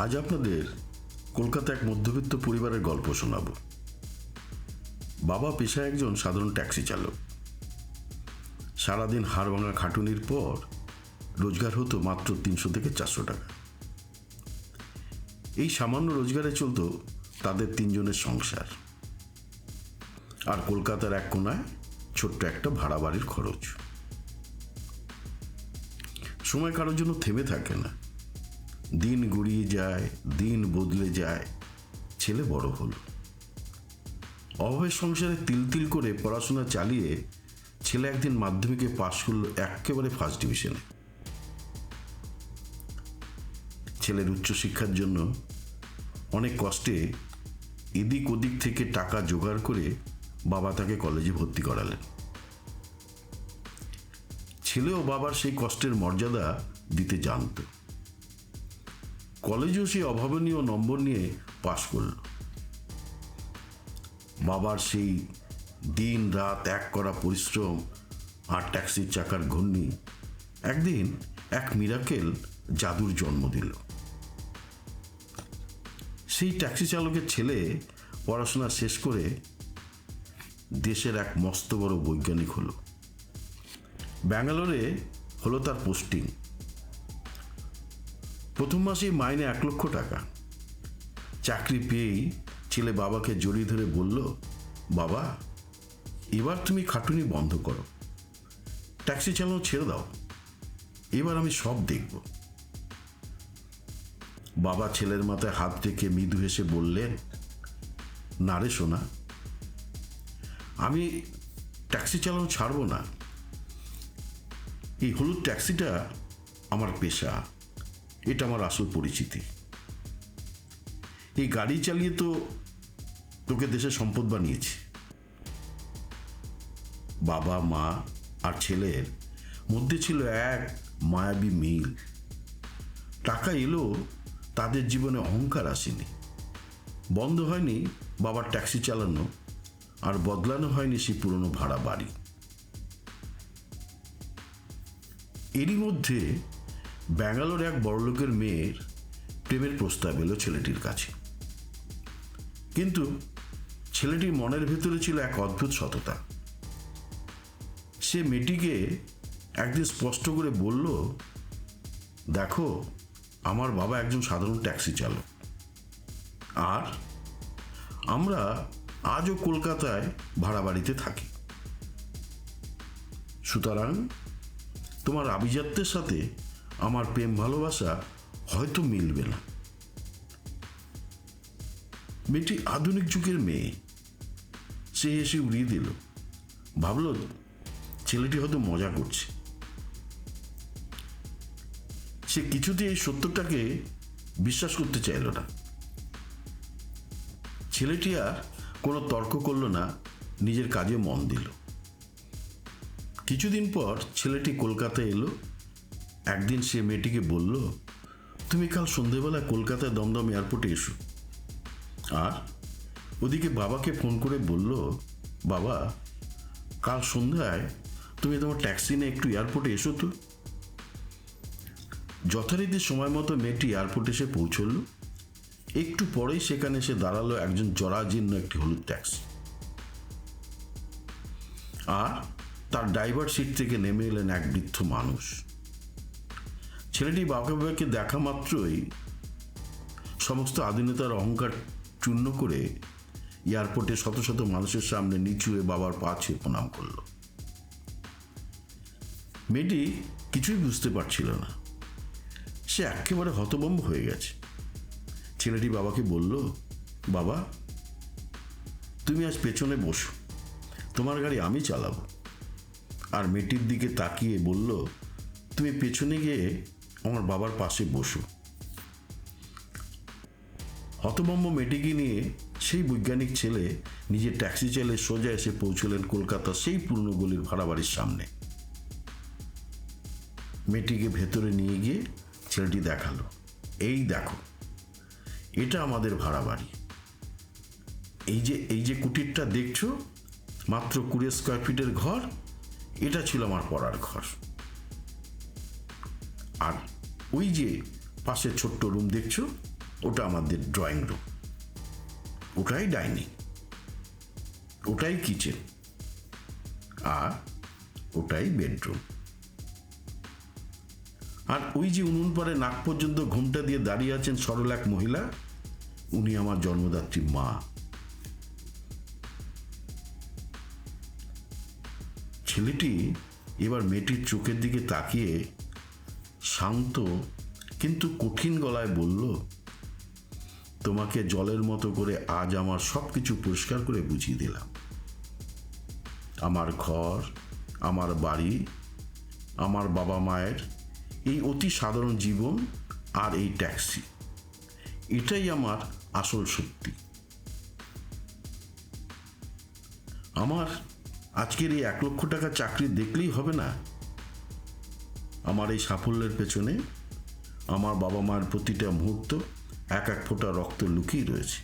আজ আপনাদের কলকাতা এক মধ্যবিত্ত পরিবারের গল্প শোনাব। বাবা পেশায় একজন সাধারণ ট্যাক্সি চালক। সারাদিন হাড়ভাঙা খাটুনির পর রোজগার হতো মাত্র 300 থেকে 400 টাকা। এই সামান্য রোজগারে চলত তাদের 3 জনের সংসার, আর কলকাতার এক কোনায় ছোট্ট একটা ভাড়া বাড়ির খরচ। সময় কারোর জন্য থেমে থাকে না। দিন গড়িয়ে যায়, দিন বদলে যায়। ছেলে বড় হলো। অভাবের সংসারে তিল তিল করে পড়াশোনা চালিয়ে ছেলে একদিন মাধ্যমিকে পাশ করলো একেবারে ফার্স্ট ডিভিশনে। ছেলের উচ্চশিক্ষার জন্য অনেক কষ্টে এদিক ওদিক থেকে টাকা জোগাড় করে বাবা তাকে কলেজে ভর্তি করালেন। ছেলেও বাবার সেই কষ্টের মর্যাদা দিতে জানত। কলেজেও সে অভাবনীয় নম্বর নিয়ে পাশ করল। বাবার সেই দিন রাত এক করা পরিশ্রম আর ট্যাক্সির চাকার ঘূর্ণি একদিন এক মিরাকেল জাদুর জন্ম দিল। সেই ট্যাক্সি চালকের ছেলে পড়াশোনা শেষ করে দেশের এক মস্ত বড় বৈজ্ঞানিক হলো। ব্যাঙ্গালোরে হলো তার পোস্টিং। প্রথম মাসেই মাইনে 1 লক্ষ টাকা। চাকরি পেয়েই ছেলে বাবাকে জড়িয়ে ধরে বলল, বাবা, এবার তুমি খাটুনি বন্ধ করো, ট্যাক্সি চালানো ছেড়ে দাও, এবার আমি সব দেখব। বাবা ছেলের মাথায় হাত রেখে মৃদু হেসে বললেন, না রে সোনা, আমি ট্যাক্সি চালানো ছাড়বো না। এই হলুদ ট্যাক্সিটা আমার পেশা, এটা আমার আসল পরিচিতি। এই গাড়ি চালিয়ে তো তোকে দেশের সম্পদ বানিয়েছি। বাবা, মা আর ছেলের মধ্যে ছিল এক মায়াবী মিল। টাকা এলো, তাদের জীবনে অহংকার আসেনি। বন্ধ হয়নি বাবার ট্যাক্সি চালানো, আর বদলানো হয়নি সেই পুরনো ভাড়া বাড়ি। এরই মধ্যে ব্যাঙ্গালোর এক বড়লোকের মেয়ের প্রেমের প্রস্তাব এলো ছেলেটির কাছে। কিন্তু ছেলেটির মনের ভেতরে ছিল এক অদ্ভুত সততা। সে মেয়েটিকে একদিন স্পষ্ট করে বলল, দেখো, আমার বাবা একজন সাধারণ ট্যাক্সি চালক, আর আমরা আজও কলকাতায় ভাড়া বাড়িতে থাকি। সুতরাং তোমার আভিজাত্যের সাথে আমার প্রেম ভালোবাসা হয়তো মিলবে না। মেয়েটি আধুনিক যুগের মেয়ে। সে এসে উড়িয়ে দিল। ভাবল ছেলেটি হয়তো মজা করছে। সে কিছুতেই এই সত্যটাকে বিশ্বাস করতে চাইল না। ছেলেটি আর কোনো তর্ক করল না, নিজের কাজে মন দিল। কিছুদিন পর ছেলেটি কলকাতায় এলো। একদিন সে মেয়েটিকে বলল, তুমি কাল সন্ধেবেলায় কলকাতায় দমদম এয়ারপোর্টে এসো। আর ওদিকে বাবাকে ফোন করে বলল, বাবা, কাল সন্ধ্যায় তুমি তোমার ট্যাক্সি নিয়ে একটু এয়ারপোর্টে এসো তো। যথারীতি সময় মতো মেয়েটি এয়ারপোর্টে এসে পৌঁছল। একটু পরেই সেখানে এসে দাঁড়ালো একজন জরাজীর্ণ একটি হলুদ ট্যাক্সি, আর তার ড্রাইভার সিট থেকে নেমে এলেন এক বৃদ্ধ মানুষ। ছেলেটি বাবাকে দেখা মাত্রই সমস্ত আধুনিকতার অহংকার চূর্ণ করে এয়ারপোর্টে শত শত মানুষের সামনে নিচু হয়ে বাবার পা ছুঁয়ে প্রণাম করল। মেয়েটি কিছুই বুঝতে পারছিল না। সে একেবারে হতভম্ব হয়ে গেছে। ছেলেটি বাবাকে বলল, বাবা, তুমি আজ পেছনে বসো, তোমার গাড়ি আমি চালাবো। আর মেয়েটির দিকে তাকিয়ে বলল, তুমি পেছনে গিয়ে আমার বাবার পাশে বসো। হতভম্ব মেয়েটিকে নিয়ে সেই বৈজ্ঞানিক ছেলে নিজের ট্যাক্সি চালিয়ে সোজা এসে পৌঁছলেন কলকাতার সেই পুরনো গলির ভাড়া বাড়ির সামনে। মেয়েটিকে ভেতরে নিয়ে গিয়ে ছেলেটি দেখালো, এই দেখো, এটা আমাদের ভাড়া বাড়ি। এই যে কুটিরটা দেখছো, মাত্র 20 স্কোয়ার ফিটের ঘর, এটা ছিল আমার পড়ার ঘর। আর ওই যে পাশে ছোট্ট রুম দেখছো, ওটা আমাদের ড্রয়িং রুম, ওটাই ডাইনিং, ওটাই কিচেন, আর ওটাই বেডরুম। আর ওই যে উনুন পারে নাক পর্যন্ত ঘোমটা দিয়ে দাঁড়িয়ে আছেন সরল এক মহিলা, উনি আমার জন্মদাত্রী মা। ছেলেটি এবার মেয়েটির চোখের দিকে তাকিয়ে শান্ত কিন্তু কঠিন গলায় বলল, তোমাকে জলের মতো করে আজ আমার সব কিছু পরিষ্কার করে বুঝিয়ে দিলাম। আমার ঘর, আমার বাড়ি, আমার বাবা মায়ের এই অতি সাধারণ জীবন আর এই ট্যাক্সি, এটাই আমার আসল সত্যি। আমার আজকের এই 1,00,000 টাকা চাকরি দেখলেই হবে না। আমার এই সাফল্যের পেছনে আমার বাবা মায়ের প্রতিটা মুহূর্ত এক এক ফোঁটা রক্ত লুকিয়ে রয়েছে।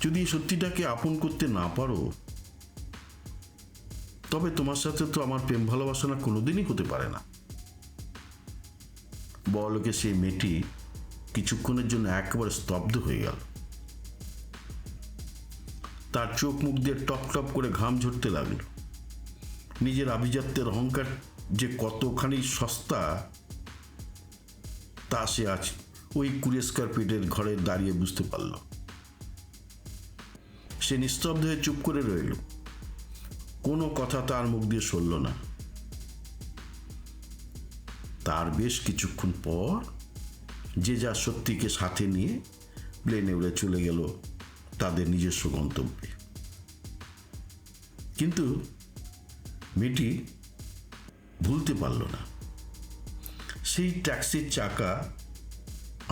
যদি এই সত্যিটাকে আপন করতে না পারো, তবে তোমার সাথে তো আমার প্রেম ভালোবাসা না কোনোদিনই হতে পারে না। বড়লোকের সেই মেয়েটি কিছুক্ষণের জন্য একেবারে স্তব্ধ হয়ে গেল। তার চোখ মুখ দিয়ে টপ টপ করে ঘাম ঝরতে লাগলো। নিজের আভিজাত্যের অহংকার যে কতখানি সস্তা তা সে আজ ওই 20 স্কয়ার ফিটের ঘরে দাঁড়িয়ে বুঝতে পারল। সে নিস্তব্ধ হয়ে চুপ করে রইল, কোনো কথা তার মুখ দিয়ে সরল না। তার বেশ কিছুক্ষণ পর যে যা সত্যিকে সাথে নিয়ে প্লেনে উড়ে চলে গেল তাদের নিজস্ব গন্তব্যে। কিন্তু মেয়েটি ভুলতে পারল না সেই ট্যাক্সির চাকা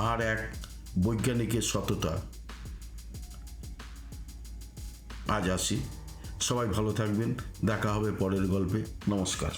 আর এক বৈজ্ঞানিকের সততা। আজ আসি, সবাই ভালো থাকবেন, দেখা হবে পরের গল্পে। নমস্কার।